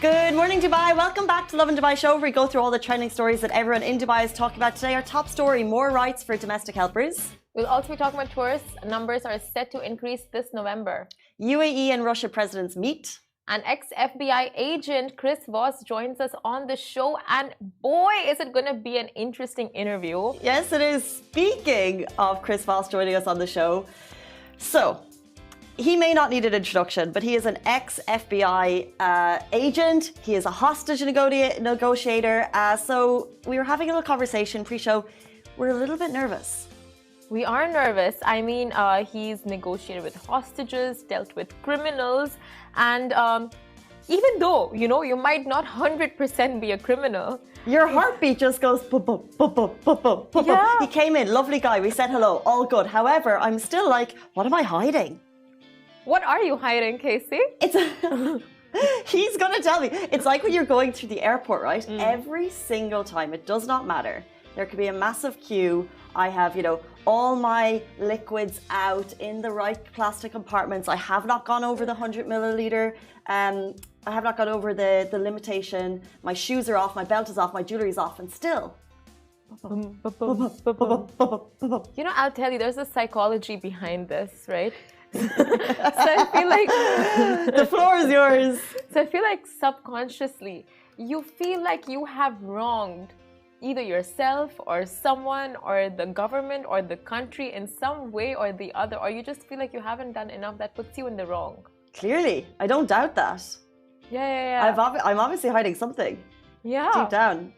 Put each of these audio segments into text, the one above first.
Good morning, Dubai. Welcome back to Lovin Dubai show, where we go through all the trending stories that everyone in Dubai is talking about today. Our top story, more rights for domestic helpers. We'll also be talking about tourist numbers are set to increase this November. UAE and Russia presidents meet. An ex-FBI agent, Chris Voss, joins us on the show. And boy, is it going to be an interesting interview. Yes, it is. Speaking of Chris Voss joining us on the show. So, he may not need an introduction, but he is an ex-FBI agent. He is a hostage negotiator. So we were having a little conversation pre-show. We're a little bit nervous. We are nervous. I mean, he's negotiated with hostages, dealt with criminals. And even though, you might not 100% be a criminal. Your heartbeat just goes boop, boop, boop, boop, boop, boop, boop. Yeah. He came in, lovely guy. We said hello, all good. However, I'm still like, what am I hiding? What are you hiding, Casey? He's going to tell me. It's like when you're going through the airport, right? Every single time, it does not matter. There could be a massive queue. I have, all my liquids out in the right plastic compartments. I have not gone over the 100 milliliter. I have not gone over the limitation. My shoes are off, my belt is off, my jewelry is off, and still. I'll tell you, there's a psychology behind this, right? So I feel like the floor is yours. So I feel like subconsciously you feel like you have wronged either yourself or someone or the government or the country in some way or the other, or you just feel like you haven't done enough that puts you in the wrong. Clearly, I don't doubt that. Yeah. I'm obviously hiding something. Yeah. Deep down.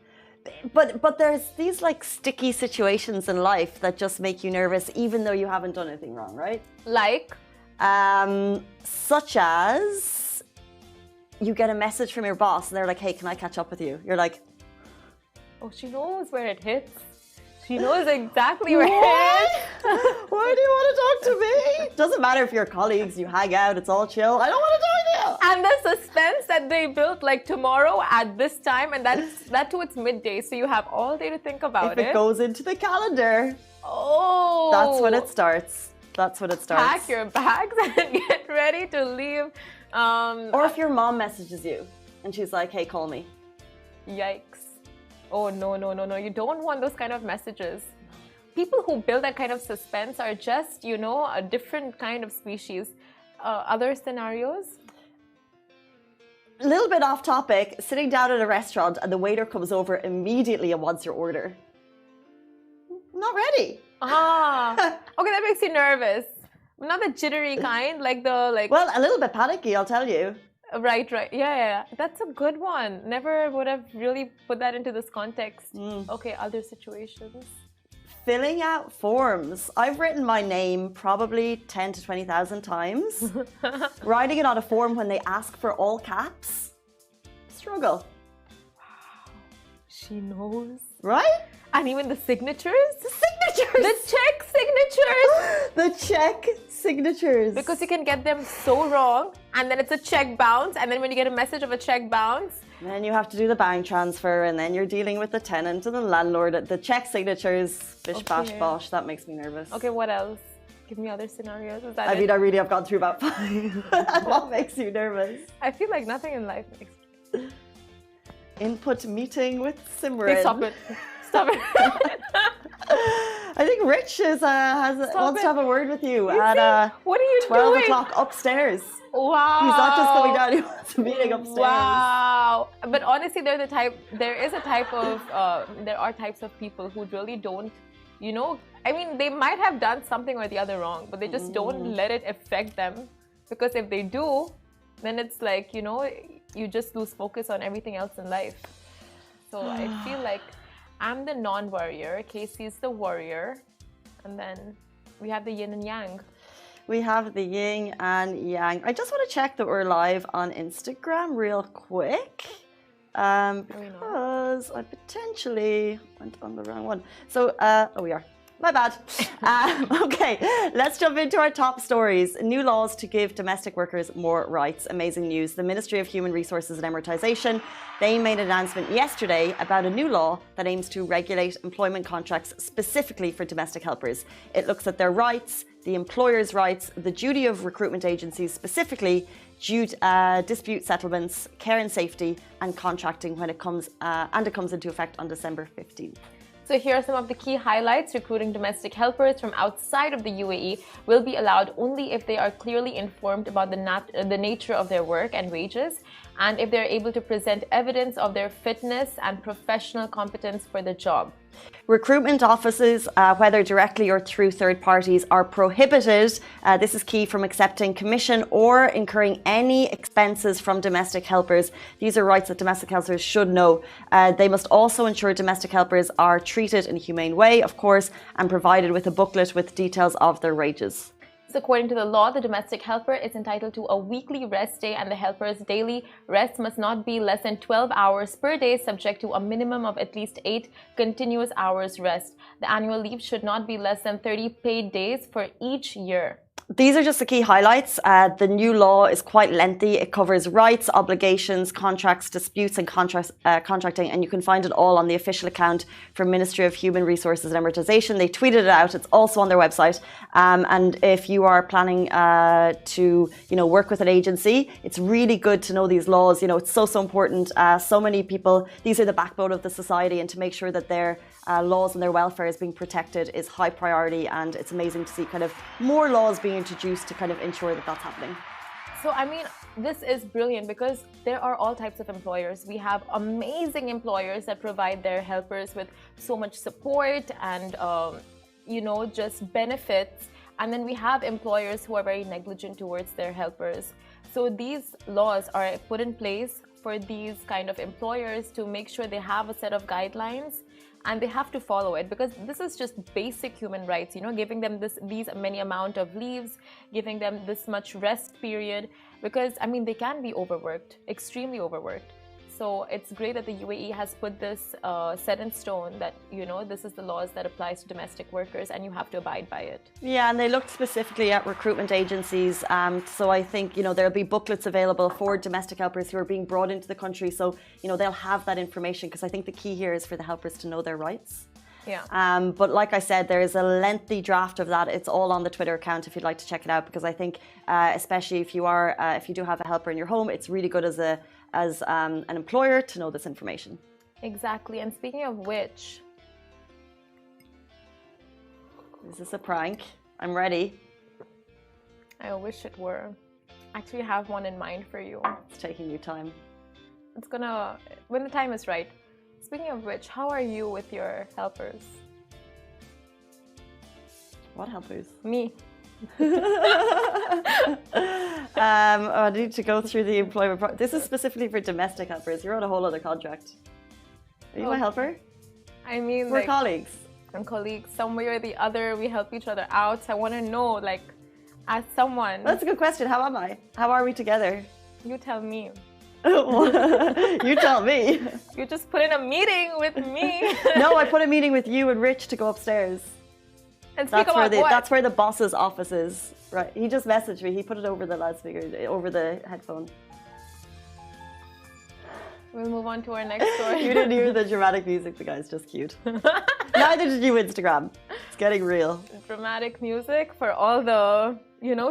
But there's these like sticky situations in life that just make you nervous, even though you haven't done anything wrong, right? Like? Such as you get a message from your boss and they're like, hey, can I catch up with you? You're like, oh, she knows where it hits. She knows exactly where it hits. Why do you want to talk to me? Doesn't matter if you're colleagues, you hang out, it's all chill. I don't want to talk to you. And the suspense that they built like tomorrow at this time, and that too, it's midday, so you have all day to think about it. If it goes into the calendar. Oh. That's when it starts. That's when it starts. Pack your bags and get ready to leave. Or if your mom messages you and she's like, hey, call me. Yikes. Oh, no. You don't want those kind of messages. People who build that kind of suspense are just, a different kind of species. Other scenarios? A little bit off topic, sitting down at a restaurant and the waiter comes over immediately and wants your order. I'm not ready. Okay, that makes you nervous. Not the jittery kind, Well, a little bit panicky, I'll tell you. Right. Yeah. That's a good one. Never would have really put that into this context. Okay, other situations. Filling out forms. I've written my name probably 10 to 20,000 times. Writing it on a form when they ask for all caps. Struggle. Wow. She knows. Right? And even the signatures? The signatures! The check signatures! The check signatures. Because you can get them so wrong, and then it's a check bounce, and then when you get a message of a check bounce, then you have to do the bank transfer, and then you're dealing with the tenant and the landlord. The check signatures, bish, bash, bosh, that makes me nervous. Okay, what else? Give me other scenarios. Is that I mean, I really have gone through about 5. What makes you nervous? I feel like nothing in life makes me. Input meeting with Simran. Hey, stop it. Stop it. I think Rich wants to have a word with you at what are you 12 doing? o'clock upstairs. Wow. He's not just coming down, he wants a meeting upstairs. Wow. But honestly, there are types of people who really don't, I mean, they might have done something or the other wrong, but they just don't let it affect them. Because if they do, then it's like, you just lose focus on everything else in life. So I feel like I'm the non-warrior, Casey's the warrior, and then we have the yin and yang. We have the yin and yang. I just want to check that we're live on Instagram real quick. Because I potentially went on the wrong one. So, we are. My bad. Okay, let's jump into our top stories. New laws to give domestic workers more rights. Amazing news. The Ministry of Human Resources and Amortisation, they made an announcement yesterday about a new law that aims to regulate employment contracts specifically for domestic helpers. It looks at their rights, the employer's rights, the duty of recruitment agencies, specifically dispute settlements, care and safety, and contracting when it comes into effect on December 15th. So here are some of the key highlights. Recruiting domestic helpers from outside of the UAE will be allowed only if they are clearly informed about the nature of their work and wages, and if they're able to present evidence of their fitness and professional competence for the job. Recruitment offices, whether directly or through third parties, are prohibited. This is key from accepting commission or incurring any expenses from domestic helpers. These are rights that domestic helpers should know. They must also ensure domestic helpers are treated in a humane way, of course, and provided with a booklet with details of their wages. So according to the law, the domestic helper is entitled to a weekly rest day, and the helper's daily rest must not be less than 12 hours per day, subject to a minimum of at least 8 continuous hours rest. The annual leave should not be less than 30 paid days for each year. These are just the key highlights. The new law is quite lengthy. It covers rights, obligations, contracts, disputes, and contracting, and you can find it all on the official account from Ministry of Human Resources and Amortization. They tweeted it out. It's also on their website. And if you are planning to, work with an agency, it's really good to know these laws. It's so important. So many people, these are the backbone of the society, and to make sure that their laws and their welfare is being protected is high priority, and it's amazing to see kind of more laws being introduced to kind of ensure that that's happening. So, this is brilliant because there are all types of employers. We have amazing employers that provide their helpers with so much support and, just benefits. And then we have employers who are very negligent towards their helpers. So these laws are put in place for these kind of employers to make sure they have a set of guidelines, and they have to follow it, because this is just basic human rights, giving them these many amount of leaves, giving them this much rest period, because they can be overworked, extremely overworked. So it's great that the UAE has put this set in stone that, this is the laws that applies to domestic workers and you have to abide by it. Yeah, and they looked specifically at recruitment agencies. So I think, there'll be booklets available for domestic helpers who are being brought into the country. So, they'll have that information, because I think the key here is for the helpers to know their rights. Yeah. But like I said, there is a lengthy draft of that. It's all on the Twitter account if you'd like to check it out, because I think, especially if you do have a helper in your home, it's really good as an employer to know this information. Exactly. And speaking of which, is this a prank? I'm ready. I wish it were. I actually have one in mind for you. It's taking you time. It's gonna, when the time is right. Speaking of which, how are you with your helpers? What helpers? Me. I need to go through the employment. This is specifically for domestic helpers. You're on a whole other contract. Are you my helper? We're colleagues. I'm colleagues. Some way or the other, we help each other out. So I want to know, as someone. That's a good question. How am I? How are we together? You tell me. You tell me. You just put in a meeting with me. No, I put a meeting with you and Rich to go upstairs. And speak about what? That's where the boss's office is. Right. He just messaged me. He put it over the loudspeaker, over the headphone. We'll move on to our next story. You didn't hear the dramatic music. The guy's just cute. Neither did you, Instagram. It's getting real. Dramatic music for all the,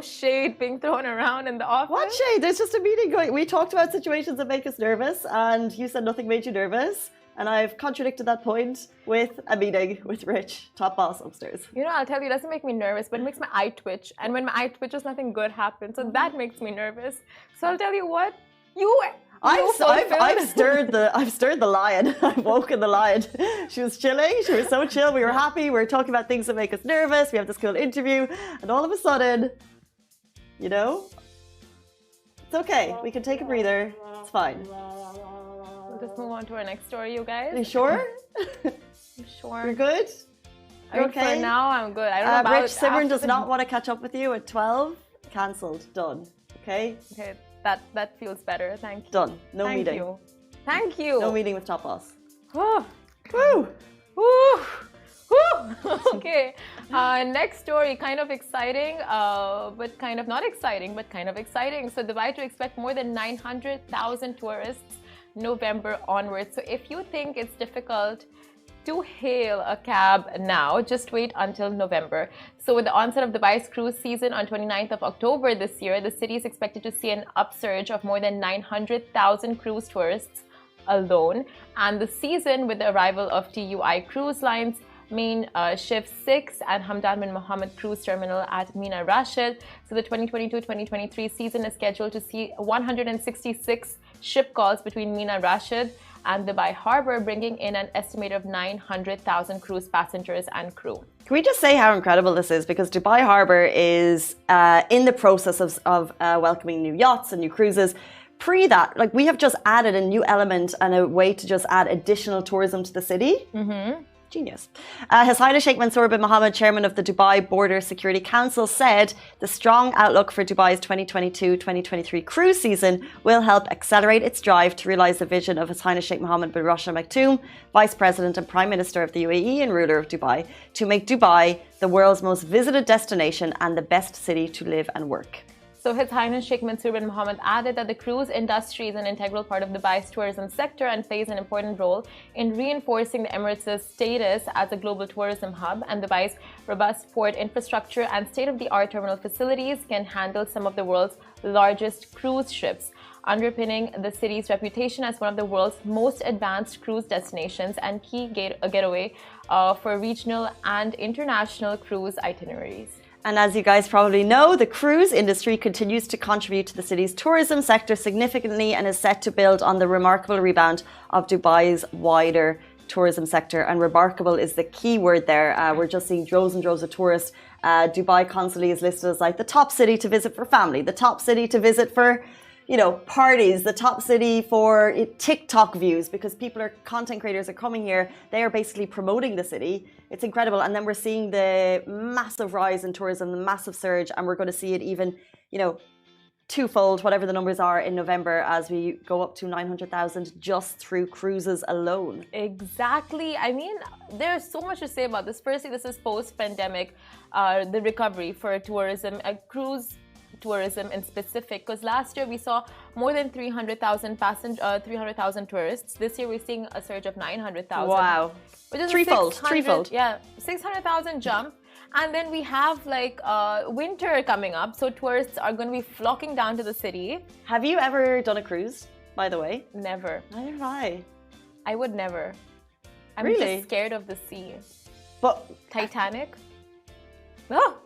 shade being thrown around in the office. What shade? There's just a meeting going. We talked about situations that make us nervous, and you said nothing made you nervous. And I've contradicted that point with a meeting with Rich, top boss upstairs. I'll tell you, it doesn't make me nervous, but it makes my eye twitch. And when my eye twitches, nothing good happens. So that makes me nervous. So I'll tell you what, I've stirred the lion. I've woken the lion. She was chilling. She was so chill. We were happy. We were talking about things that make us nervous. We have this cool interview, and all of a sudden, it's okay. We can take a breather. It's fine. We'll just move on to our next story, you guys. Are you sure? You sure? You're good? You're okay? For now, I'm good. I don't know about Rich, Simran does not want to catch up with you at 12. Cancelled. Done. Okay? Okay. That feels better. Thank you. Done. No meeting. Thank you. No meeting with top boss. Oh. Woo! Woo! Woo! Okay. Next story, kind of exciting, but kind of not exciting, but kind of exciting. So Dubai to expect more than 900,000 tourists November onwards. So if you think it's difficult to hail a cab now. Just wait until November. So with the onset of Dubai's cruise season on 29th of October this year, the city is expected to see an upsurge of more than 900,000 cruise tourists alone. And the season, with the arrival of TUI Cruise Lines main Shift 6 and Hamdan bin Mohammed Cruise Terminal at Mina Rashid. So the 2022-2023 season is scheduled to see 166 ship calls between Mina Rashid and Dubai Harbour, bringing in an estimated of 900,000 cruise passengers and crew. Can we just say how incredible this is? Because Dubai Harbour is in the process of welcoming new yachts and new cruises. Pre that, like, we have just added a new element and a way to just add additional tourism to the city. Genius. His Highness Sheikh Mansour bin Mohammed, chairman of the Dubai Border Security Council, said the strong outlook for Dubai's 2022-2023 cruise season will help accelerate its drive to realise the vision of His Highness Sheikh Mohammed bin Rashid Al Maktoum, Vice President and Prime Minister of the UAE and ruler of Dubai, to make Dubai the world's most visited destination and the best city to live and work. So His Highness Sheikh Mansour bin Mohammed added that the cruise industry is an integral part of Dubai's tourism sector and plays an important role in reinforcing the Emirates' status as a global tourism hub, and Dubai's robust port infrastructure and state-of-the-art terminal facilities can handle some of the world's largest cruise ships, underpinning the city's reputation as one of the world's most advanced cruise destinations and key getaway for regional and international cruise itineraries. And as you guys probably know, the cruise industry continues to contribute to the city's tourism sector significantly and is set to build on the remarkable rebound of Dubai's wider tourism sector. And remarkable is the key word there. We're just seeing droves and droves of tourists. Dubai constantly is listed as like the top city to visit for family, the top city to visit for, you know, parties, the top city for TikTok views, because content creators are coming here. They are basically promoting the city. It's incredible. And then we're seeing the massive rise in tourism, the massive surge, and we're going to see it even, you know, twofold, whatever the numbers are, in November as we go up to 900,000 just through cruises alone. Exactly. I mean, there's so much to say about this. Firstly, this is post-pandemic, the recovery for tourism, cruise tourism in specific, because last year we saw more than 300,000 tourists. This year we're seeing a surge of 900,000. Wow. Which is threefold. Yeah, 600,000 jump. And then we have like winter coming up, so tourists are going to be flocking down to the city. Have you ever done a cruise, by the way? Never. Neither have I. I would never. I'm really? Just scared of the sea. But Titanic? Oh!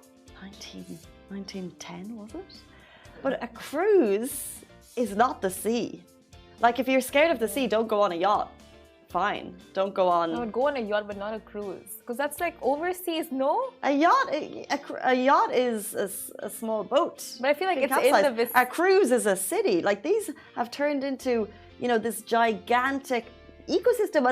1910, was it? But a cruise is not the sea. Like, if you're scared of the sea, don't go on a yacht. Fine, don't go on. I would go on a yacht, but not a cruise, because that's like overseas. No, a yacht is a small boat. But I feel like it's in the a cruise is a city. Like, these have turned into, you know, this gigantic ecosystem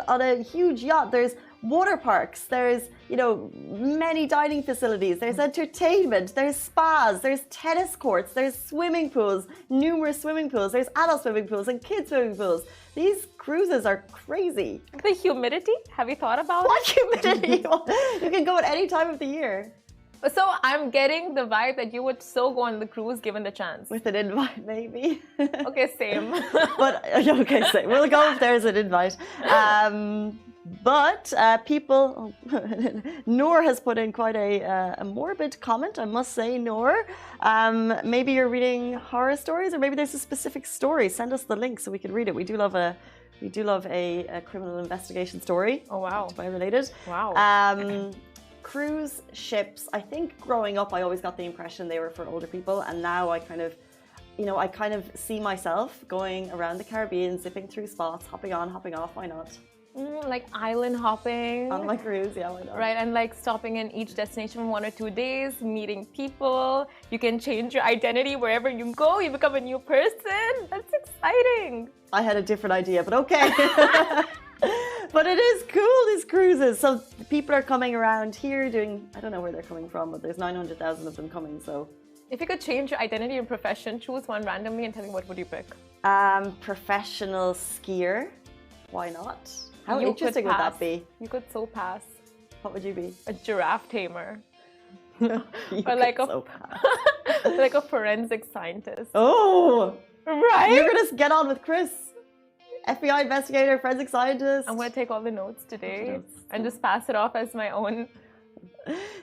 on a huge yacht. There's water parks, there's, you know, many dining facilities, there's entertainment, there's spas, there's tennis courts, there's swimming pools, numerous swimming pools, there's adult swimming pools and kids swimming pools. These cruises are crazy. The humidity? Have you thought about what humidity? You can go at any time of the year. So I'm getting the vibe that you would so go on the cruise given the chance. With an invite, maybe. Okay, same. But okay, same. We'll go if there's an invite. But people, Noor has put in quite a morbid comment, I must say, Noor. Maybe you're reading horror stories, or maybe there's a specific story. Send us the link so we can read it. We do love a criminal investigation story. Oh wow, Dubai related. Wow. Cruise ships. I think growing up, I always got the impression they were for older people, and now I kind of see myself going around the Caribbean, zipping through spots, hopping on, hopping off. Why not? Like island hopping on my cruise, yeah, why not? Right, and like stopping in each destination for 1 or 2 days, meeting people. You can change your identity wherever you go. You become a new person. That's exciting. I had a different idea, but okay. But it is cool, these cruises. So people are coming around here doing, I don't know where they're coming from, but there's 900,000 of them coming. So if you could change your identity and profession, choose one randomly and tell me, what would you pick? Professional skier. Why not? How You interesting could would pass. that be? You could so pass. What would you be? A giraffe tamer. You Or like could a so pass. like a forensic scientist. Oh, Right? you're gonna get on with Chris. FBI investigator, forensic scientist. I'm going to take all the notes today and just pass it off as my own.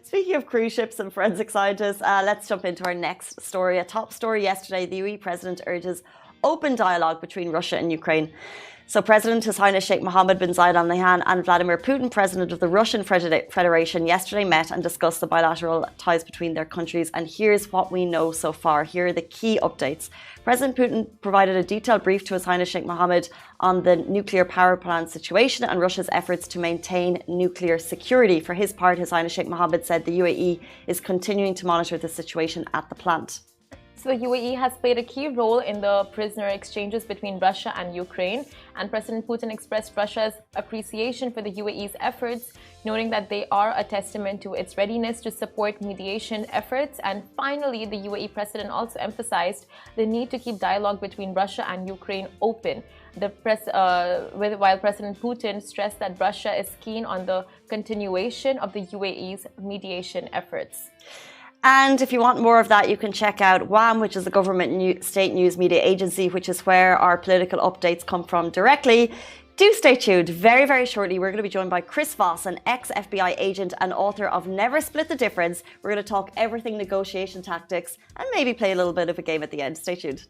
Speaking of cruise ships and forensic scientists, let's jump into our next story. A top story yesterday, the UAE president urges open dialogue between Russia and Ukraine. So President His Highness Sheikh Mohammed bin Zayed Al Nahyan and Vladimir Putin, president of the Russian Federation, yesterday met and discussed the bilateral ties between their countries. And here's what we know so far. Here are the key updates. President Putin provided a detailed brief to His Highness Sheikh Mohammed on the nuclear power plant situation and Russia's efforts to maintain nuclear security. For his part, His Highness Sheikh Mohammed said the UAE is continuing to monitor the situation at the plant. So the UAE has played a key role in the prisoner exchanges between Russia and Ukraine, and President Putin expressed Russia's appreciation for the UAE's efforts, noting that they are a testament to its readiness to support mediation efforts. And finally, the UAE president also emphasized the need to keep dialogue between Russia and Ukraine open. While President Putin stressed that Russia is keen on the continuation of the UAE's mediation efforts. And if you want more of that, you can check out WAM, which is the government state news media agency, which is where our political updates come from directly. Do stay tuned. Very, very shortly, we're going to be joined by Chris Voss, an ex-FBI agent and author of Never Split the Difference. We're going to talk everything negotiation tactics and maybe play a little bit of a game at the end. Stay tuned.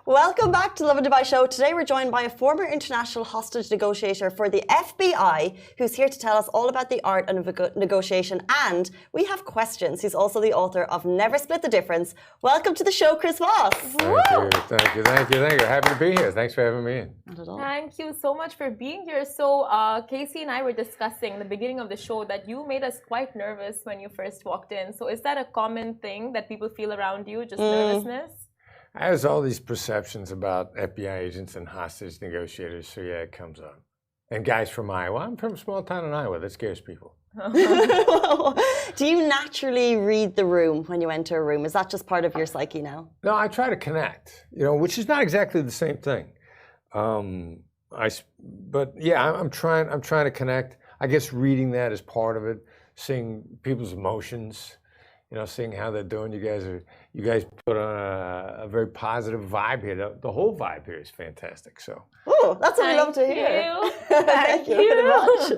Welcome back to the Lovin Dubai show. Today we're joined by a former international hostage negotiator for the FBI who's here to tell us all about the art of negotiation, and we have questions. He's also the author of Never Split the Difference. Welcome to the show, Chris Voss. Thank you. Happy to be here. Thanks for having me in. Not at all. Thank you so much for being here. So Casey and I were discussing in the beginning of the show that you made us quite nervous when you first walked in. So is that a common thing that people feel around you, just nervousness? There's all these perceptions about FBI agents and hostage negotiators, so yeah, it comes up. And guys from Iowa. I'm from a small town in Iowa. That scares people. Do you naturally read the room when you enter a room? Is that just part of your psyche now? No, I try to connect, which is not exactly the same thing. But yeah, I'm trying to connect. I guess reading that is part of it, seeing people's emotions, seeing how they're doing. You guys put on a very positive vibe here. The whole vibe here is fantastic. So. Oh, that's what we love to hear. Thank you very much.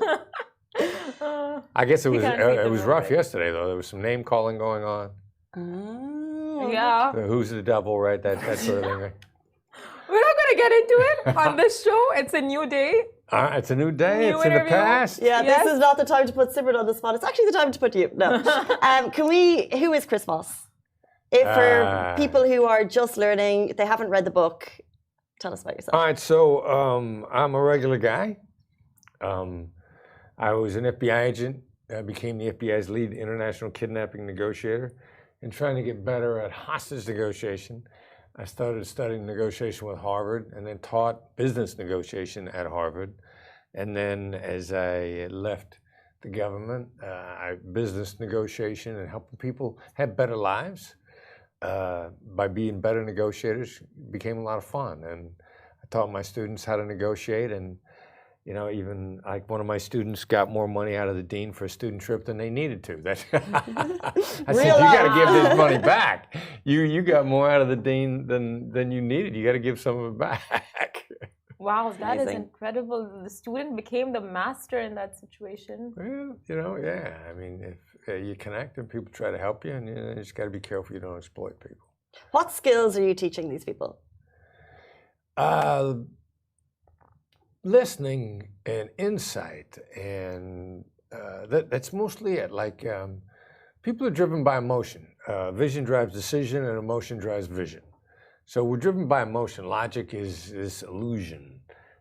I guess it was rough yesterday though. There was some name calling going on. Oh, yeah. Who's the devil, right? That sort of thing. Right? We're not going to get into it on this show. It's a new day. It's a new day. It's in the past. Yeah, yes. This is not the time to put Sibert on the spot. It's actually the time to put you. No. Who is Chris Moss? If for people who are just learning, they haven't read the book, tell us about yourself. All right, so I'm a regular guy. I was an FBI agent. I became the FBI's lead international kidnapping negotiator. And trying to get better at hostage negotiation, I started studying negotiation with Harvard and then taught business negotiation at Harvard. And then as I left the government, business negotiation and helping people have better lives by being better negotiators became a lot of fun. And I taught my students how to negotiate, and even like one of my students got more money out of the dean for a student trip than they needed to. I said, you got to give this money back. You got more out of the dean than you needed. You got to give some of it back. Wow, that is incredible. The student became the master in that situation. Well, yeah. I mean, if you connect and people try to help you, and you just got to be careful you don't exploit people. What skills are you teaching these people? Listening and insight, and that's mostly it. Like people are driven by emotion. Vision drives decision, and emotion drives vision. So we're driven by emotion. Logic is this illusion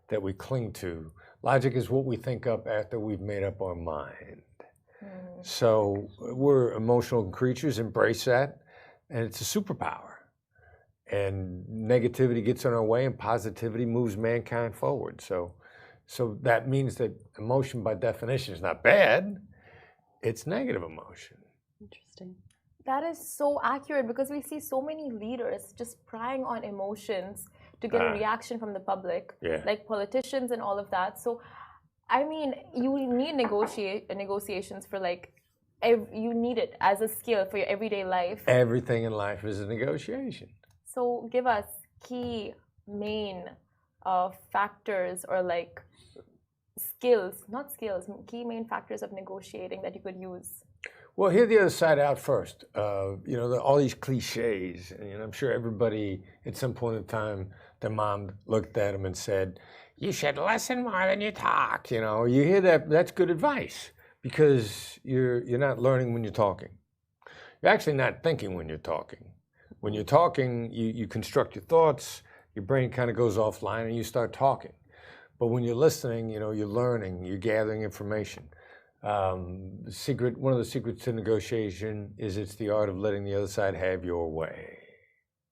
that we cling to. Logic is what we think up after we've made up our mind. So we're emotional creatures, embrace that, and it's a superpower. And negativity gets in our way, and positivity moves mankind forward. So that means that emotion, by definition, is not bad. It's negative emotion. Interesting. That is so accurate, because we see so many leaders just prying on emotions to get a reaction from the public, like politicians and all of that. So, I mean, you need negotiations for you need it as a skill for your everyday life. Everything in life is a negotiation. So give us key main factors, or key main factors of negotiating that you could use. Well, hear the other side out first. All these cliches, and I'm sure everybody at some point in time, their mom looked at them and said, "You should listen more than you talk." You hear that. That's good advice, because you're not learning when you're talking. You're actually not thinking when you're talking. When you're talking, you construct your thoughts, your brain kind of goes offline, and you start talking. But when you're listening, you're learning, you're gathering information. One of the secrets to negotiation is it's the art of letting the other side have your way.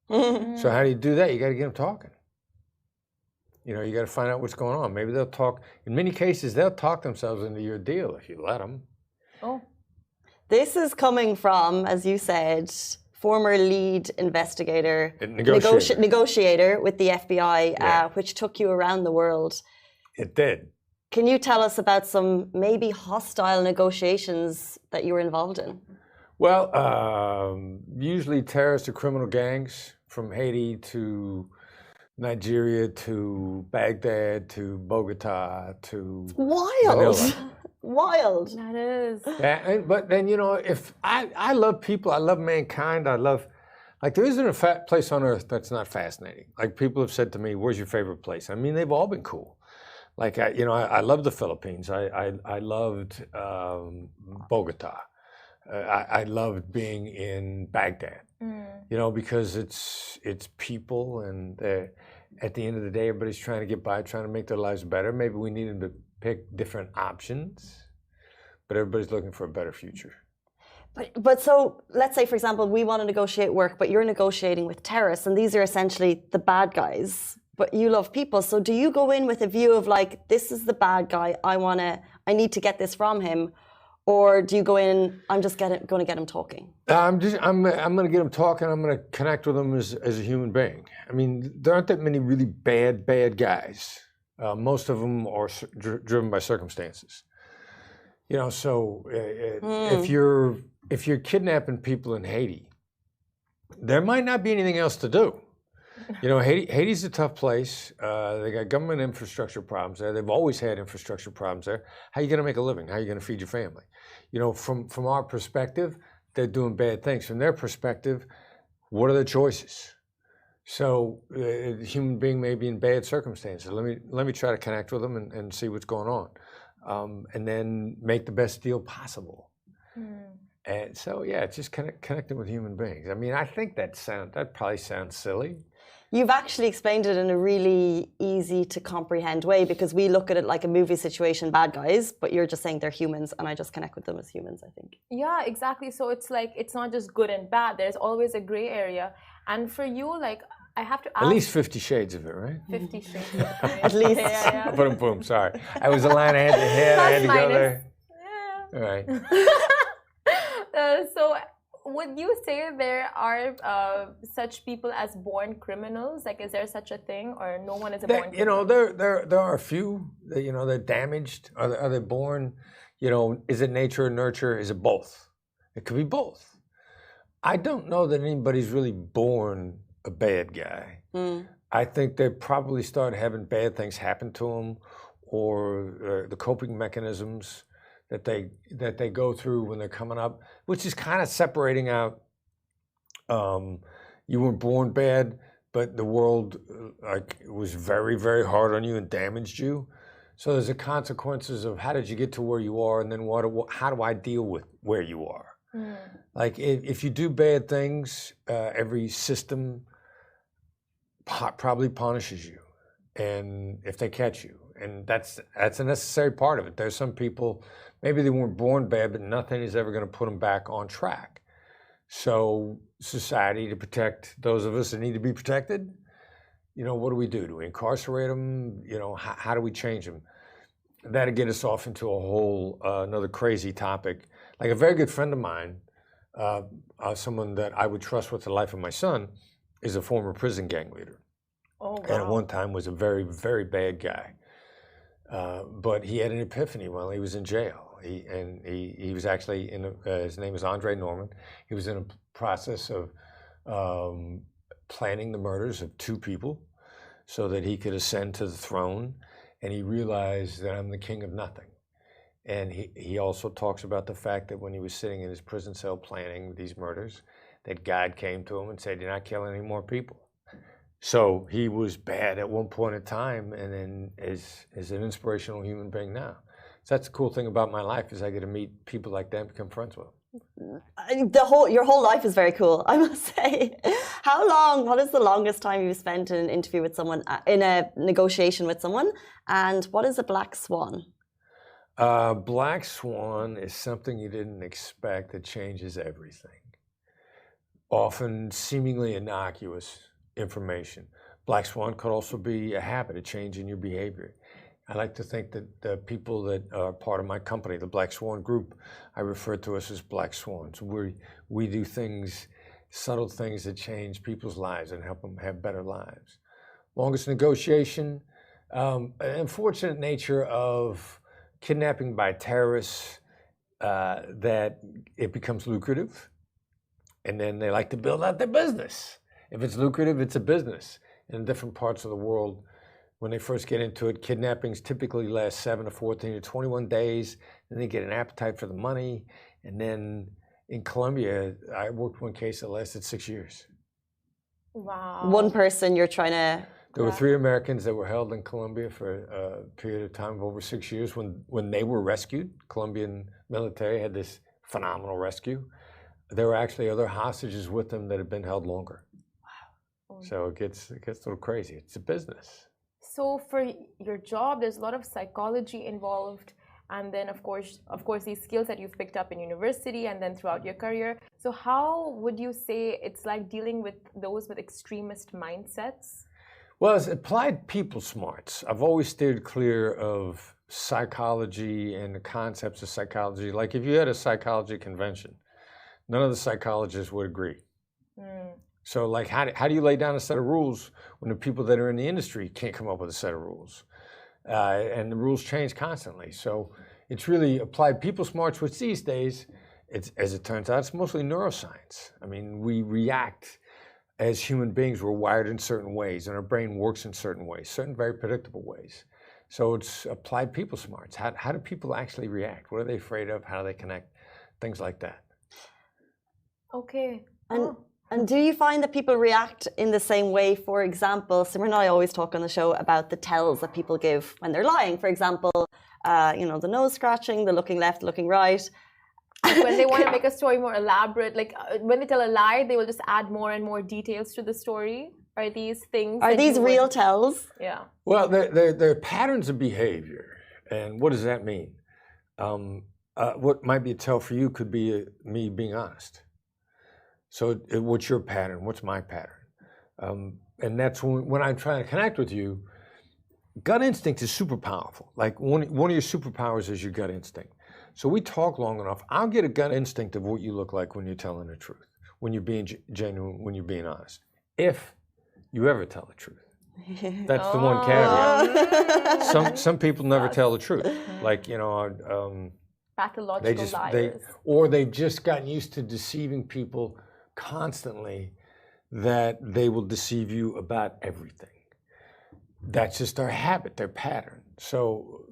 So how do you do that? You got to get them talking. You got to find out what's going on. Maybe they'll talk. In many cases, they'll talk themselves into your deal if you let them. Oh. This is coming from, as you said, former lead investigator, negotiator with the FBI, which took you around the world. It did. Can you tell us about some maybe hostile negotiations that you were involved in? Well, usually terrorist or criminal gangs from Haiti to Nigeria to Baghdad to Bogota to Wild. Wild. That is. Yeah, but then, if I love people, I love mankind, I love, there isn't a place on earth that's not fascinating. Like, people have said to me, "Where's your favorite place?" I mean, they've all been cool. I love the Philippines. I loved Bogota. I loved being in Baghdad. Because it's people, and at the end of the day, everybody's trying to get by, trying to make their lives better. Maybe we need them to pick different options, but everybody's looking for a better future. But so let's say, for example, we want to negotiate work, but you're negotiating with terrorists, and these are essentially the bad guys. But you love people, so do you go in with a view of this is the bad guy, I need to get this from him, or do you go in, I'm just going to get him talking? I'm going to get him talking. I'm going to connect with him as a human being. I mean, there aren't that many really bad guys. Most of them are driven by circumstances. You know, so if you're kidnapping people in Haiti, there might not be anything else to do. You know, Haiti's a tough place. They got government infrastructure problems there. They've always had infrastructure problems there. How are you going to make a living? How are you going to feed your family? You know, from our perspective, they're doing bad things. From their perspective, what are the choices? So a human being may be in bad circumstances. Let me try to connect with them and see what's going on, and then make the best deal possible. And so, yeah, it's just connecting with human beings. I mean, I think that probably sounds silly. You've actually explained it in a really easy to comprehend way, because we look at it like a movie situation, bad guys, but you're just saying they're humans, and I just connect with them as humans, I think. Yeah, exactly. So it's like, it's not just good and bad. There's always a gray area. And for you, like, I have to ask. At least 50 shades of it, right? 50 shades of it. At least. Yeah. Boom, boom, sorry. I was a line I had to hit. I had to go there. Yeah. All right. So would you say there are such people as born criminals? Like, is there such a thing, or no one is a born criminal? You know, there are a few. You know, they're damaged. Are they born? You know, is it nature or nurture? Is it both? It could be both. I don't know that anybody's really born a bad guy. I think they probably start having bad things happen to them, or the coping mechanisms that they go through when they're coming up, which is kind of separating out. You weren't born bad, but the world was very, very hard on you and damaged you. So there's the consequences of how did you get to where you are, and then how do I deal with where you are? Like if you do bad things, every system probably punishes you, and if they catch you, and that's a necessary part of it. There's some people, maybe they weren't born bad, but nothing is ever going to put them back on track. So society, to protect those of us that need to be protected, you know, what do we do? Do we incarcerate them? You know, how do we change them? That'll get us off into a whole another crazy topic. Like a very good friend of mine, someone that I would trust with the life of my son, is a former prison gang leader. Oh, wow. And at one time was a very, very bad guy. But he had an epiphany while he was in jail. He was actually his name is Andre Norman. He was in a process of planning the murders of 2 people so that he could ascend to the throne. And he realized that I'm the king of nothing. And he also talks about the fact that when he was sitting in his prison cell planning these murders, that God came to him and said, "You're not killing any more people." So he was bad at one point in time, and then is an inspirational human being now. So that's the cool thing about my life, is I get to meet people like that and become friends with them. Your whole life is very cool, I must say. What is the longest time you've spent in an interview with someone, in a negotiation with someone, and what is a black swan? Black swan is something you didn't expect that changes everything. Often seemingly innocuous information. Black swan could also be a habit, a change in your behavior. I like to think that the people that are part of my company, the Black Swan Group, I refer to us as black swans. We do things, subtle things that change people's lives and help them have better lives. Longest negotiation, unfortunate nature of kidnapping by terrorists, that it becomes lucrative, and then they like to build out their business. If it's lucrative, it's a business. In different parts of the world, when they first get into it, kidnappings typically last 7 to 14 to 21 days. Then they get an appetite for the money. And then in Colombia, I worked one case that lasted 6 years. Wow. One person you're trying to... There were 3 Americans that were held in Colombia for a period of time of over 6 years. When they were rescued, Colombian military had this phenomenal rescue. There were actually other hostages with them that had been held longer. Wow. So it gets a little crazy. It's a business. So for your job, there's a lot of psychology involved, and then of course these skills that you've picked up in university and then throughout your career. So how would you say it's like dealing with those with extremist mindsets? Well, it's applied people smarts. I've always steered clear of psychology and the concepts of psychology. Like if you had a psychology convention, none of the psychologists would agree. So like, how do you lay down a set of rules when the people that are in the industry can't come up with a set of rules? And the rules change constantly. So It's really applied people smarts, which these days, it's, as it turns out, it's mostly neuroscience. I mean, we react as human beings. We're wired in certain ways, and our brain works in certain ways, certain very predictable ways. So it's applied people smarts. How do people actually react? What are they afraid of? How do they connect? Things like that. Okay. And do you find that people react in the same way? For example, Simran and I always talk on the show about the tells that people give when they're lying. For example, the nose scratching, the looking left, looking right. Like when they want to make a story more elaborate, like when they tell a lie, they will just add more and more details to the story. Are these things? Are these real tells? Yeah. Well, they're patterns of behavior. And what does that mean? What might be a tell for you could be me being honest. So what's your pattern? What's my pattern? And that's when I'm trying to connect with you. Gut instinct is super powerful. Like one of your superpowers is your gut instinct. So we talk long enough, I'll get a gut instinct of what you look like when you're telling the truth, when you're being genuine, when you're being honest. If you ever tell the truth. That's the one caveat. Some people never tell the truth. Like, pathological liars. Or they've just gotten used to deceiving people constantly, that they will deceive you about everything. That's just their habit, their pattern. So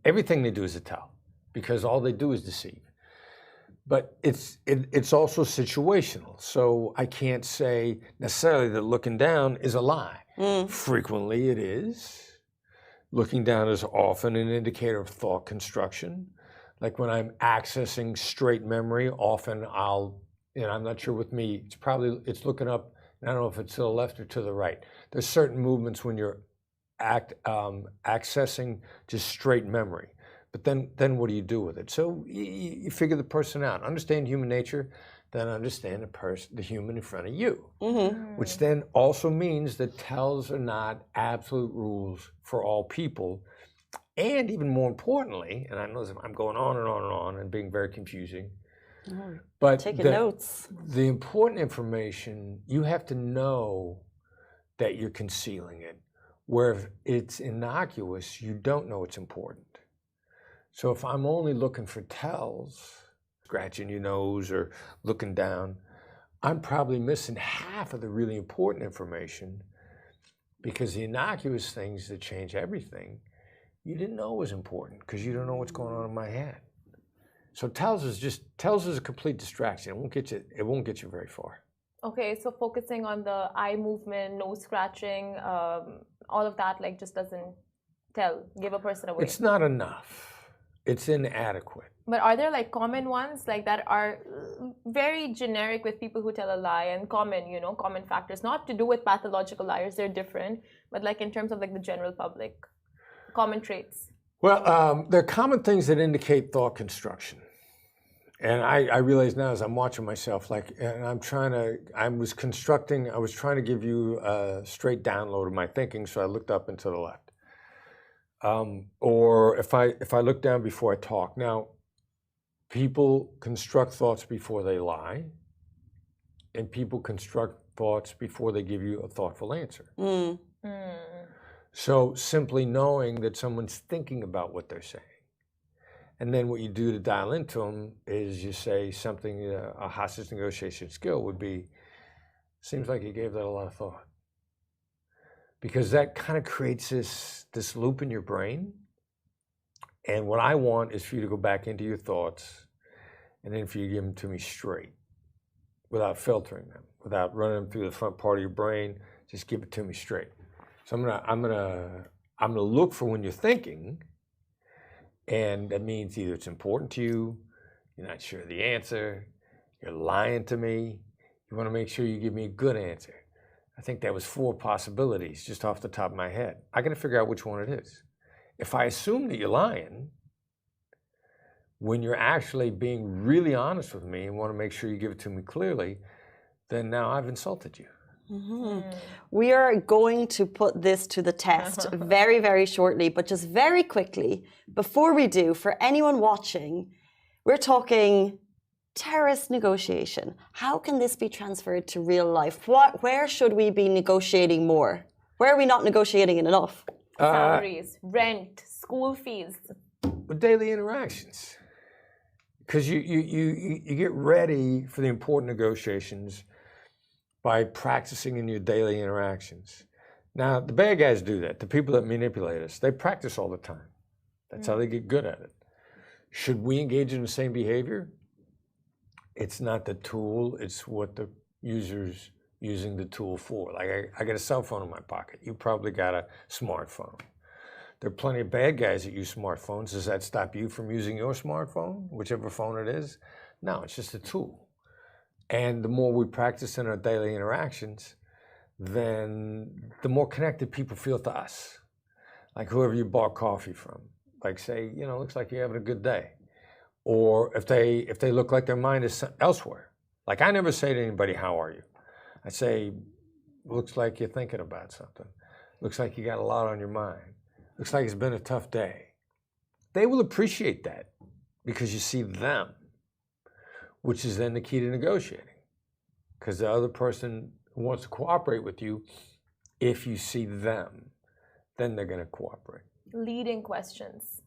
everything they do is a tell, because all they do is deceive. But it's also situational. So I can't say necessarily that looking down is a lie. Frequently it is. Looking down is often an indicator of thought construction. Like when I'm accessing straight memory, often I'm not sure with me, it's looking up, and I don't know if it's to the left or to the right. There's certain movements when you're accessing just straight memory. But then what do you do with it? So you figure the person out. Understand human nature, then understand the human in front of you. Which then also means that tells are not absolute rules for all people. And even more importantly, and I know I'm going on and on and on and being very confusing, but taking notes. The important information, you have to know that you're concealing it. Where if it's innocuous, you don't know it's important. So if I'm only looking for tells, scratching your nose or looking down, I'm probably missing half of the really important information, because the innocuous things that change everything, you didn't know was important because you don't know what's going on in my head. So tells is a complete distraction. It won't get you very far. Okay, so focusing on the eye movement, nose scratching, all of that just doesn't give a person away. It's not enough. It's inadequate. But are there common ones that are very generic with people who tell a lie, and common factors, not to do with pathological liars, they're different, but in terms of the general public, common traits? Well, there are common things that indicate thought construction. And I realize now as I'm watching myself, and I was trying to give you a straight download of my thinking, so I looked up and to the left. Or if I look down before I talk. Now, people construct thoughts before they lie, and people construct thoughts before they give you a thoughtful answer. So simply knowing that someone's thinking about what they're saying, and then what you do to dial into them is you say something, a hostage negotiation skill would be, seems like you gave that a lot of thought. Because that kind of creates this loop in your brain. And what I want is for you to go back into your thoughts, and then for you to give them to me straight, without filtering them, without running them through the front part of your brain. Just give it to me straight. So I'm gonna look for when you're thinking, and that means either it's important to you, you're not sure of the answer, you're lying to me, you want to make sure you give me a good answer. I think that was 4 possibilities just off the top of my head. I got to figure out which one it is. If I assume that you're lying, when you're actually being really honest with me and want to make sure you give it to me clearly, then now I've insulted you. We are going to put this to the test very, very shortly, but just very quickly, before we do, for anyone watching, we're talking terrorist negotiation. How can this be transferred to real life? Where should we be negotiating more? Where are we not negotiating enough? Salaries, rent, school fees. with daily interactions. Because you get ready for the important negotiations by practicing in your daily interactions. Now, the bad guys do that. The people that manipulate us, they practice all the time. That's how they get good at it. Should we engage in the same behavior? It's not the tool, it's what the user's using the tool for. Like I got a cell phone in my pocket. You probably got a smartphone. There are plenty of bad guys that use smartphones. Does that stop you from using your smartphone, whichever phone it is? No, it's just a tool. And the more we practice in our daily interactions, then the more connected people feel to us. Like whoever you bought coffee from. Like say, you know, looks like you're having a good day. Or if they look like their mind is elsewhere. Like I never say to anybody, how are you? I say, looks like you're thinking about something. Looks like you got a lot on your mind. Looks like it's been a tough day. They will appreciate that because you see them, which is then the key to negotiating. Because the other person who wants to cooperate with you, if you see them, then they're going to cooperate. Leading questions.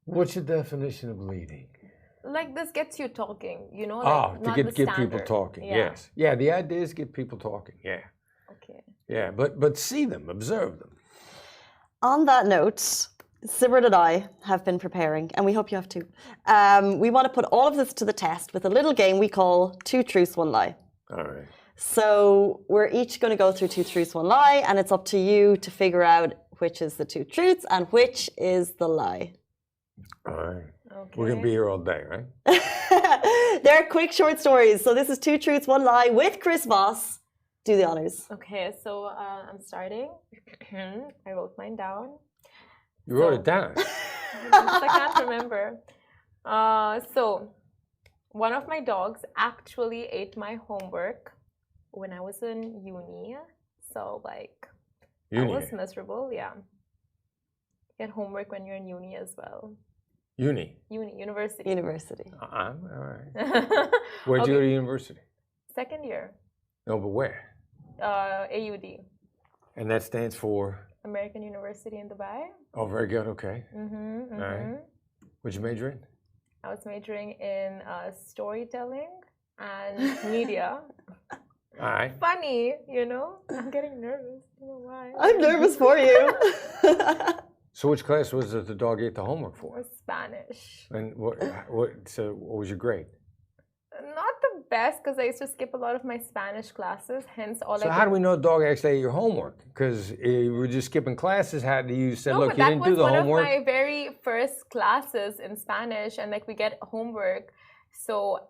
What's your definition of leading? Like this gets you talking, you know? Like To get people talking, yes. Yeah, the idea is get people talking, yeah. Okay. Yeah, but see them, observe them. On that note, Simran and I have been preparing, and we hope you have too. We want to put all of this to the test with a little game we call Two Truths, One Lie. All right. So we're each going to go through two truths, one lie, and it's up to you to figure out which is the two truths and which is the lie. All right. Okay. We're going to be here all day, right? They're quick, short stories. So this is Two Truths, One Lie with Chris Voss. Do the honors. Okay, so I'm starting. I wrote mine down. You wrote it down. I can't remember. So one of my dogs actually ate my homework when I was in uni. So like, I was miserable. Yeah. Get homework when you're in uni as well. University. All right. Where'd you go to university? Second year. No, but where? AUD. And that stands for? American University in Dubai. Oh, very good. Okay. All right. What'd you major in? I was majoring in storytelling and media. All right. Funny, you know? I'm getting nervous. I don't know why. I'm nervous for you. So which class was it the dog ate the homework for? Spanish. And what was your grade? Not the best because I used to skip a lot of my Spanish classes, hence all So how do we know the dog actually ate your homework? Because you were just skipping classes. How do you say, look, you didn't do the homework? That was one of my very first classes in Spanish, and like we get homework, so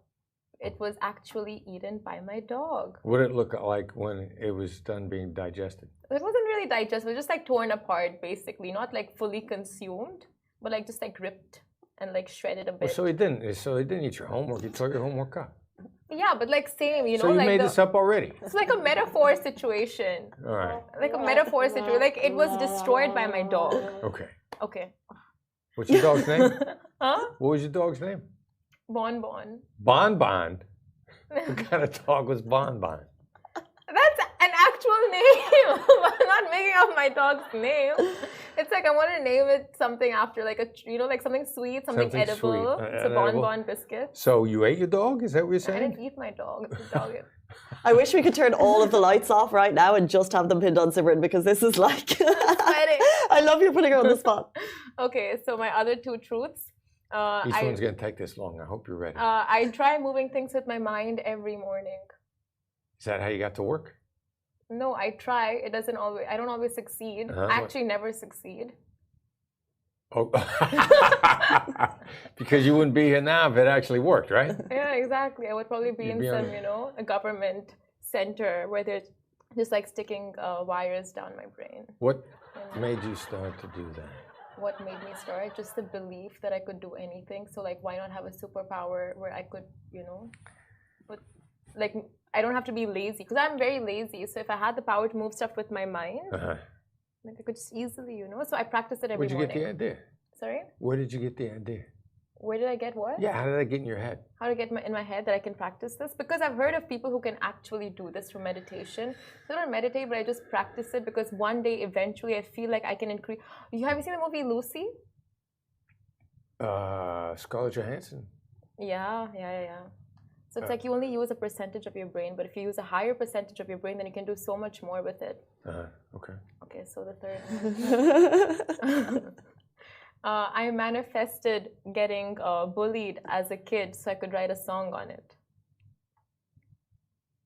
it was actually eaten by my dog. What did it look like when it was done being digested? It wasn't really digested, it was just like torn apart basically, not like fully consumed, but like just like ripped and like shredded a bit. Well, so he didn't eat your homework, he tore your homework up. Yeah, but like same, you know. So you like made this up already? It's like a metaphor situation. All right. Like a metaphor situation. Like it was destroyed by my dog. Okay. Okay. What's your dog's name? Huh? What was your dog's name? Bon Bon. Bon Bon? What kind of dog was Bon Bon? That's an actual name. I'm not making up my dog's name. It's like I want to name it something after like a, you know, like something sweet, something edible. It's a Bon Bon biscuit. So you ate your dog? Is that what you're saying? I didn't eat my dog. The dog ate. I wish we could turn all of the lights off right now and just have them pinned on Simran because this is like... I love you putting her on the spot. Okay, so my other two truths. Each one's going to take this long. I hope you're ready. I try moving things with my mind every morning. Is that how you got to work? No, I try. It doesn't always. I don't always succeed. I actually never succeed. Oh, because you wouldn't be here now if it actually worked, right? Yeah, exactly. I would probably be in some, you know, a government center where they're just like sticking wires down my brain. What made you start to do that? What made me start? Just the belief that I could do anything. So like, why not have a superpower where I could, you know, but like I don't have to be lazy because I'm very lazy. So if I had the power to move stuff with my mind, like I could just easily, you know. So I practice it every morning. Where'd you get the idea? Sorry? Where did you get the idea? Where did I get what? Yeah, how did that get in your head? How to get in my head that I can practice this? Because I've heard of people who can actually do this through meditation. So I don't meditate, but I just practice it because one day, eventually, I feel like I can increase. Have you seen the movie Lucy? Scarlett Johansson. Yeah. So it's like you only use a percentage of your brain, but if you use a higher percentage of your brain, then you can do so much more with it. Okay. Okay, so the third one. I manifested getting bullied as a kid so I could write a song on it.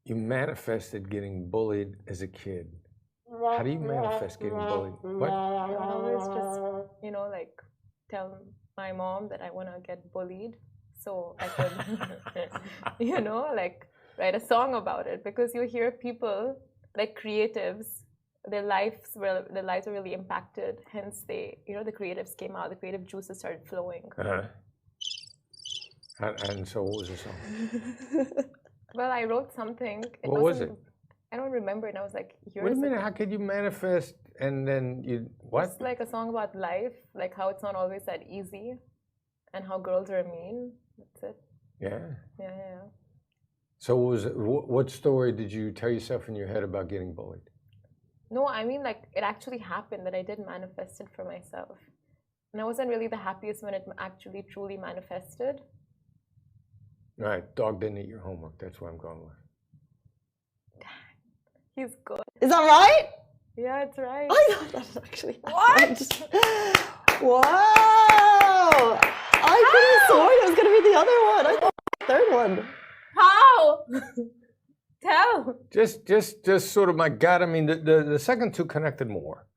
You manifested getting bullied as a kid. How do you manifest getting bullied? What? I would always just, like tell my mom that I want to get bullied so I could, like write a song about it. Because you hear people, like creatives, their lives were really impacted. Hence, the creatives came out. The creative juices started flowing. And so, what was the song? Well, I wrote something. What was it? I don't remember. And I was like, wait a minute. How could you manifest and then what? It's like a song about life, like how it's not always that easy, and how girls are mean. That's it. Yeah. Yeah. So, what story did you tell yourself in your head about getting bullied? No, I mean, like, it actually happened that I did manifest it for myself. And I wasn't really the happiest when it actually truly manifested. All right, dog didn't eat your homework. That's what I'm going with. He's good. Is that right? Yeah, it's right. I thought that was actually What? Wow! I could have sworn it was going to be the other one. I thought it was the third one. How? Tell. Just sort of my gut. I mean, the second two connected more.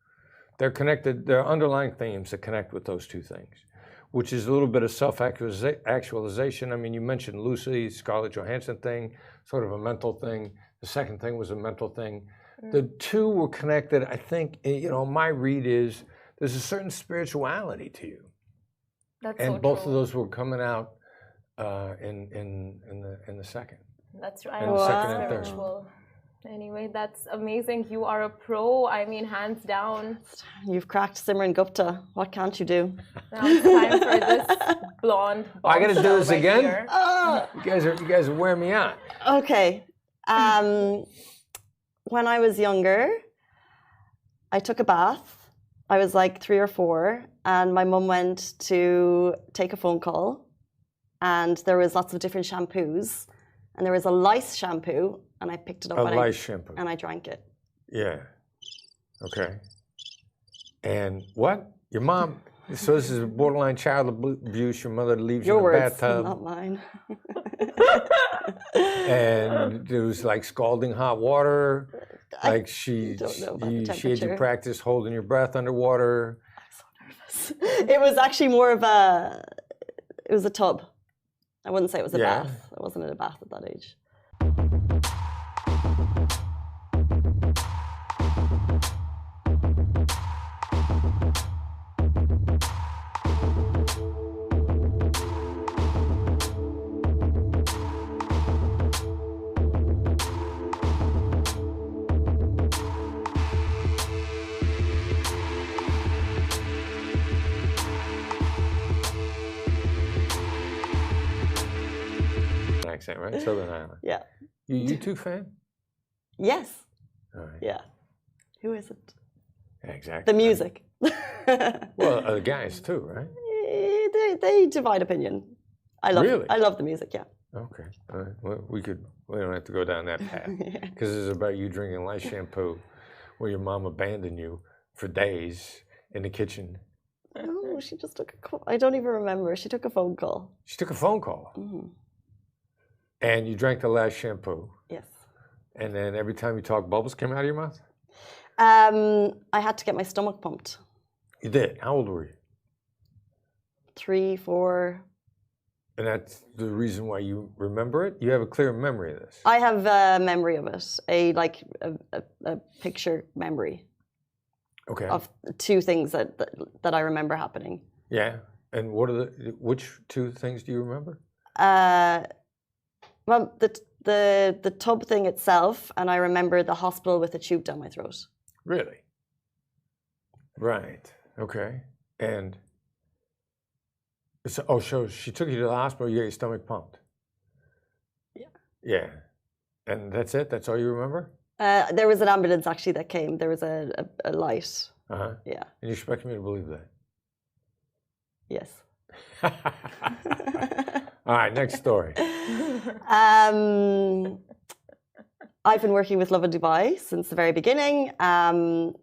They're connected. There are underlying themes that connect with those two things, which is a little bit of self-actualization. I mean, you mentioned Lucy, Scarlett Johansson thing, sort of a mental thing. The second thing was a mental thing. The two were connected. I think, my read is there's a certain spirituality to you. That's and so both true. of those were coming out in the second. That's right. In the second and third. Spiritual. Anyway, that's amazing. You are a pro. I mean, hands down. You've cracked Simran Gupta. What can't you do? Now it's time for this blonde. I got to do this right again. here. You guys are wearing me out. Okay. When I was younger, I took a bath. I was like 3 or 4, and my mum went to take a phone call, and there was lots of different shampoos, and there was a lice shampoo, and I picked it up. Shampoo. And I drank it. Yeah. Okay. And what? Your mom? So this is borderline child abuse. Your mother leaves you in the bathtub. Not mine. And it was like scalding hot water. Like she had you practice holding your breath underwater. I'm so nervous. It was actually more of it was a tub. I wouldn't say it was a bath. I wasn't in a bath at that age. Accent, right? Southern Island. Yeah. You two fan? Yes. All right. Yeah. Who is it? Exactly. The music. Well, the guys too, right? They divide opinion. I love the music. Yeah. Okay. All right. Well, we don't have to go down that path because it's about you drinking lice shampoo, where your mom abandoned you for days in the kitchen. No, she just took a call. I don't even remember. She took a phone call. She took a phone call. Mm-hmm. And you drank the last shampoo. Yes. And then every time you talk, bubbles came out of your mouth? I had to get my stomach pumped. You did? How old were you? 3, 4. And that's the reason why you remember it? You have a clear memory of this? I have a memory of it, a picture memory. Okay. Of 2 things that I remember happening. Yeah. And which 2 things do you remember? Well, the tub thing itself, and I remember the hospital with a tube down my throat. Really? Right. Okay. And so she took you to the hospital. You got your stomach pumped. Yeah. Yeah. And that's it. That's all you remember. There was an ambulance actually that came. There was a light. Uh huh. Yeah. And you expect me to believe that? Yes. All right, next story. I've been working with Lovin Dubai since the very beginning, and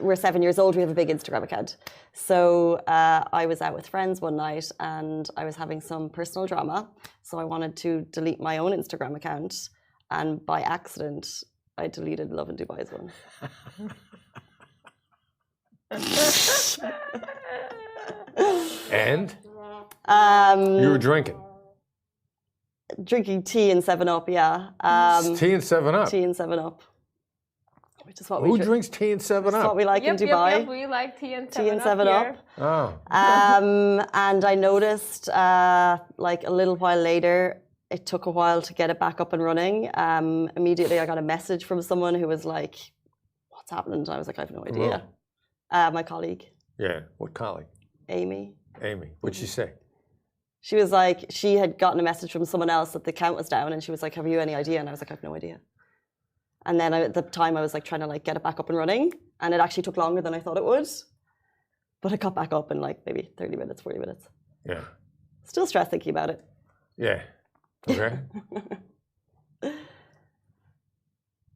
we're 7 years old. We have a big Instagram account. So I was out with friends one night, and I was having some personal drama. So I wanted to delete my own Instagram account, and by accident, I deleted Lovin Dubai's one. And you were drinking. Drinking tea and 7-Up, yeah. Tea and 7-Up. Tea and 7-Up. Which is what Who drinks tea and 7-Up? That's what we like in Dubai. Yep, we like tea and 7-Up. Tea and 7-Up. Oh. And I noticed, like a little while later, it took a while to get it back up and running. Immediately, I got a message from someone who was like, "What's happened?" And I was like, "I have no idea." My colleague. Yeah. What colleague? Amy. Amy. What'd she say? She was like, she had gotten a message from someone else that the count was down, and she was like, "Have you any idea?" And I was like, "I have no idea." And then at the time, I was like trying to like get it back up and running, and it actually took longer than I thought it would. But it got back up in like maybe 30 minutes, 40 minutes. Yeah. Still stressed thinking about it. Yeah. Okay.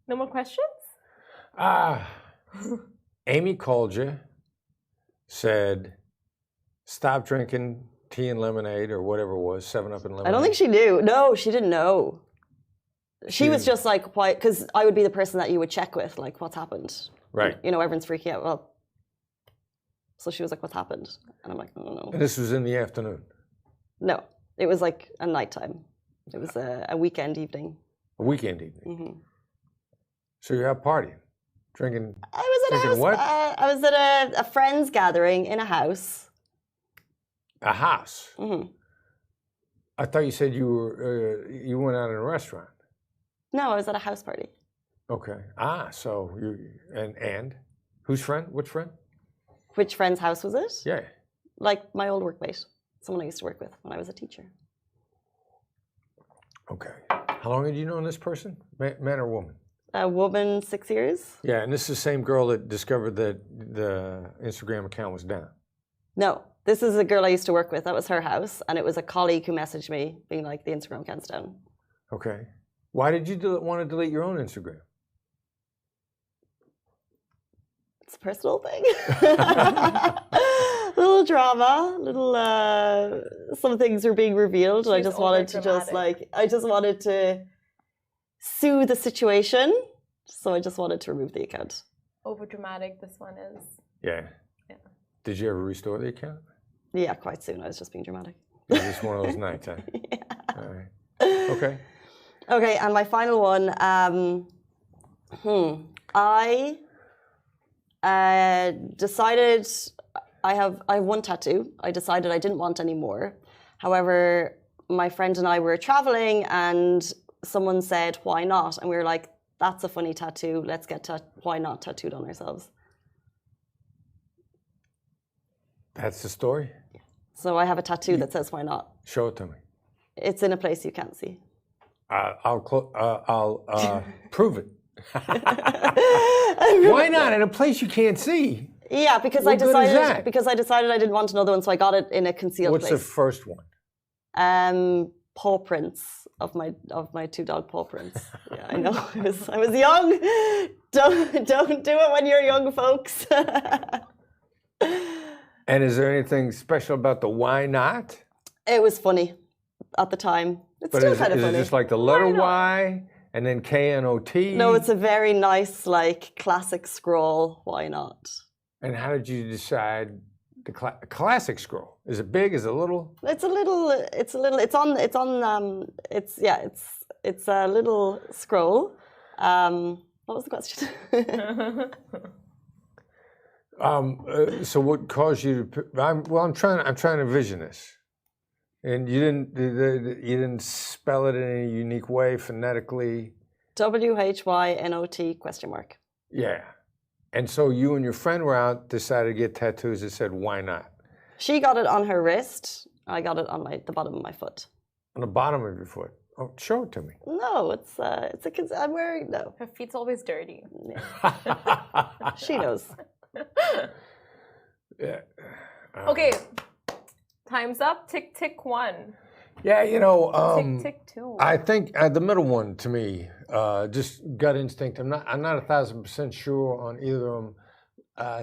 No more questions? Amy called you, said, stop drinking tea and lemonade or whatever it was, 7-Up and lemonade. I don't think she knew. No, she didn't know. She was just like, why? Because I would be the person that you would check with, like, what's happened? Right. You know, everyone's freaking out. Well, so she was like, what's happened? And I'm like, I don't know. And this was in the afternoon? No, it was like a nighttime. It was a weekend evening. A weekend evening? Mm-hmm. So you're out partying, drinking. I was at a house. What? I was at a friend's gathering in a house. A house? Mm-hmm. I thought you said you went out in a restaurant. No, I was at a house party. Okay. So you and whose friend? Which friend? Which friend's house was it? Yeah. Like my old workmate, someone I used to work with when I was a teacher. Okay. How long had you known this person? Man or woman? A woman, 6 years. Yeah, and this is the same girl that discovered that the Instagram account was down. No, this is a girl I used to work with. That was her house, and it was a colleague who messaged me, being like, the Instagram account's down. Okay. Why did you want to delete your own Instagram? It's a personal thing. Little drama, little some things were being revealed, and I just wanted to soothe the situation. So I just wanted to remove the account. Over dramatic, this one is. Yeah. Did you ever restore the account? Yeah, quite soon. I was just being dramatic. It was just one of those nights, huh? Yeah. All right. Okay. Okay, and my final one. I decided I have one tattoo. I decided I didn't want any more. However, my friend and I were traveling, and someone said, "Why not?" And we were like, "That's a funny tattoo. Let's get why not tattooed on ourselves." That's the story? So I have a tattoo that says "Why not." Show it to me. It's in a place you can't see. I'll prove it. Why not? In a place you can't see? Yeah, because I decided I didn't want another one, so I got it in a concealed place. What's the first one? Paw prints of my two dog paw prints. Yeah, I know. I was young. Don't do it when you're young, folks. And is there anything special about the why not? It was funny at the time. It's still kind of funny. Is it just like the letter Y and then KNOT? No, it's a very nice, like, classic scroll. Why not? And how did you decide the classic scroll? Is it big? Is it little? It's a little scroll. What was the question? So what caused you to? I'm trying to envision this, and you didn't spell it in any unique way phonetically. WHYNOT ? Yeah, and so you and your friend were out, decided to get tattoos that said "Why not?" She got it on her wrist. I got it on the bottom of my foot. On the bottom of your foot. Oh, show it to me. No, I'm wearing no. Her feet's always dirty. She knows. Yeah. Okay, Time's up. Tick, tick 1. Yeah, Tick, tick 2. I think the middle one to me, just gut instinct. I'm not 1,000% sure on either of them,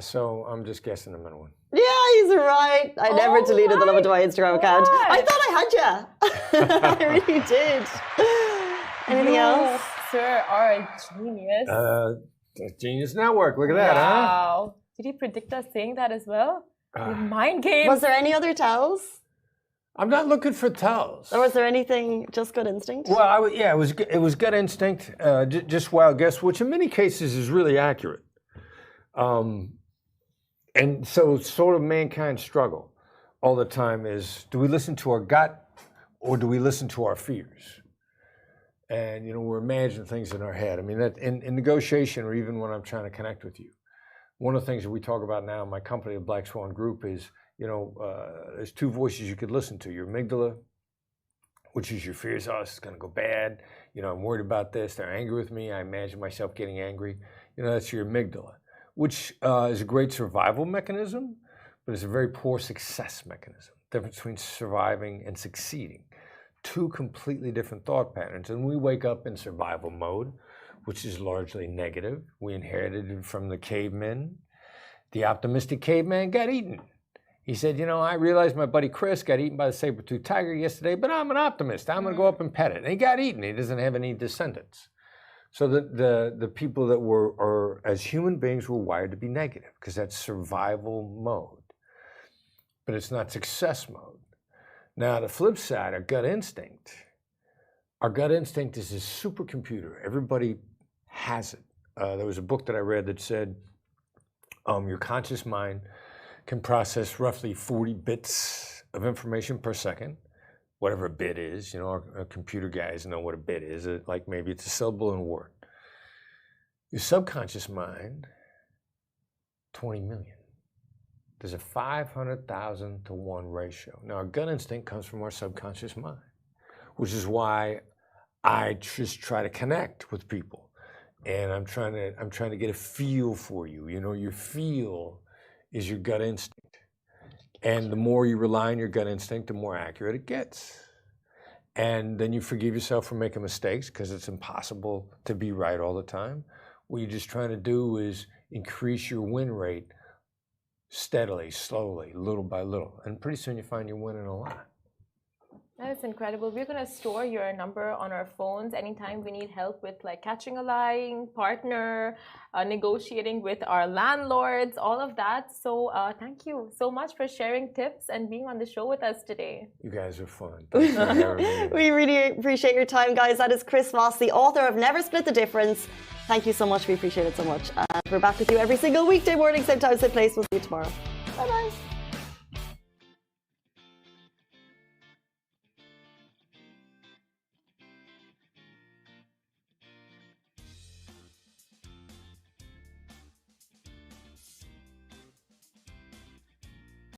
so I'm just guessing the middle one. Yeah, he's right. I never deleted the Lovin Dubai Instagram account. I thought I had you. I really did. Anything else? Sir, are a genius. Genius Network. Look at that, huh? Wow. Did he predict us saying that as well? Mind games. Was there any other tells? I'm not looking for tells. Or was there anything just gut instinct? Well, it was gut instinct, just wild guess, which in many cases is really accurate. And so sort of mankind's struggle all the time is, do we listen to our gut or do we listen to our fears? And, we're imagining things in our head. I mean, that in negotiation or even when I'm trying to connect with you, one of the things that we talk about now in my company, the Black Swan Group, is, there's 2 voices you could listen to. Your amygdala, which is your fears. Oh, this is going to go bad. I'm worried about this. They're angry with me. I imagine myself getting angry. That's your amygdala, which is a great survival mechanism, but it's a very poor success mechanism. Difference between surviving and succeeding. 2 completely different thought patterns. And we wake up in survival mode, which is largely negative. We inherited it from the cavemen. The optimistic caveman got eaten. He said, I realized my buddy Chris got eaten by the saber-toothed tiger yesterday, but I'm an optimist. I'm going to go up and pet it. And he got eaten. He doesn't have any descendants. So the people that are as human beings were wired to be negative because that's survival mode. But it's not success mode. Now, the flip side, our gut instinct is a supercomputer. Everybody has it. There was a book that I read that said your conscious mind can process roughly 40 bits of information per second, whatever a bit is. Our computer guys know what a bit is. Like maybe it's a syllable in a word. Your subconscious mind, 20 million. There's a 500,000 to 1 ratio. Now, our gut instinct comes from our subconscious mind, which is why I just try to connect with people. And I'm trying to get a feel for you. Your feel is your gut instinct. And the more you rely on your gut instinct, the more accurate it gets. And then you forgive yourself for making mistakes because it's impossible to be right all the time. What you're just trying to do is increase your win rate steadily, slowly, little by little. And pretty soon you find you're winning a lot. That is incredible. We're going to store your number on our phones anytime we need help with catching a lying partner, negotiating with our landlords, all of that. So thank you so much for sharing tips and being on the show with us today. You guys are fun. Thanks for having me. We really appreciate your time, guys. That is Chris Voss, the author of Never Split the Difference. Thank you so much. We appreciate it so much. And we're back with you every single weekday morning, same time, same place. We'll see you tomorrow. Bye-bye.